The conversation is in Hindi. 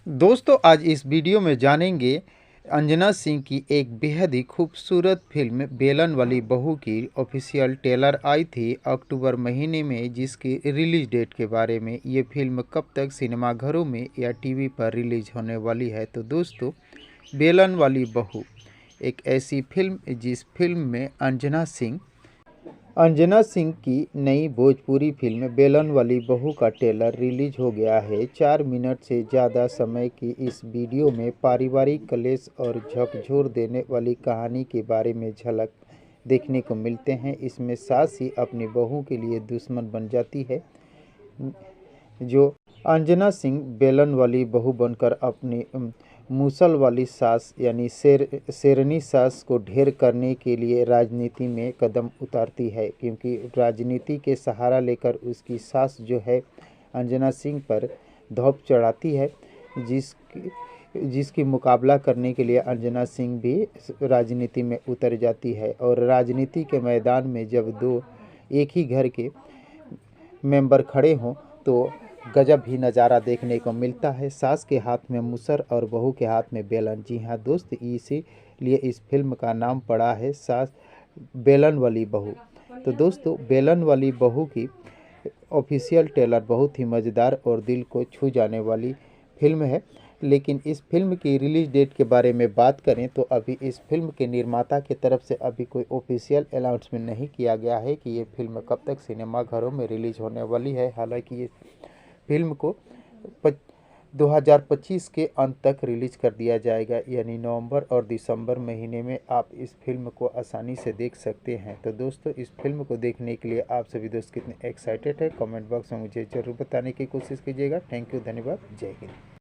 दोस्तों आज इस वीडियो में जानेंगे अंजना सिंह की एक बेहद ही खूबसूरत फिल्म बेलन वाली बहू की ऑफिशियल ट्रेलर आई थी अक्टूबर महीने में, जिसकी रिलीज डेट के बारे में। ये फिल्म कब तक सिनेमाघरों में या टीवी पर रिलीज होने वाली है। तो दोस्तों, बेलन वाली बहू एक ऐसी फिल्म जिस फिल्म में अंजना सिंह की नई भोजपुरी फिल्म बेलन वाली बहू का ट्रेलर रिलीज हो गया है। 4 मिनट से ज़्यादा समय की इस वीडियो में पारिवारिक कलेश और झकझोर देने वाली कहानी के बारे में झलक देखने को मिलते हैं। इसमें सास ही अपनी बहू के लिए दुश्मन बन जाती है, जो अंजना सिंह बेलन वाली बहू बनकर अपनी मूसल वाली सास यानी शेरनी सास को ढेर करने के लिए राजनीति में कदम उतारती है, क्योंकि राजनीति के सहारा लेकर उसकी सास जो है अंजना सिंह पर धौप चढ़ाती है, जिसकी मुकाबला करने के लिए अंजना सिंह भी राजनीति में उतर जाती है। और राजनीति के मैदान में जब दो एक ही घर के मेंबर खड़े हों तो गजब ही नज़ारा देखने को मिलता है। सास के हाथ में मुसर और बहू के हाथ में बेलन। जी हाँ दोस्त, इसीलिए इस फिल्म का नाम पड़ा है सास बेलन वाली बहू। तो दोस्तों, बेलन वाली बहू की ऑफिशियल ट्रेलर बहुत ही मज़ेदार और दिल को छू जाने वाली फिल्म है। लेकिन इस फिल्म की रिलीज डेट के बारे में बात करें तो अभी इस फिल्म के निर्माता की तरफ से अभी कोई ऑफिशियल अनाउंसमेंट नहीं किया गया है कि ये फिल्म कब तक सिनेमाघरों में रिलीज होने वाली है। हालांकि ये फिल्म को 2025 के अंत तक रिलीज कर दिया जाएगा, यानी नवंबर और दिसंबर महीने में आप इस फिल्म को आसानी से देख सकते हैं। तो दोस्तों, इस फिल्म को देखने के लिए आप सभी दोस्त कितने एक्साइटेड हैं, कमेंट बॉक्स में मुझे ज़रूर बताने की कोशिश कीजिएगा। थैंक यू, धन्यवाद, जय हिंद।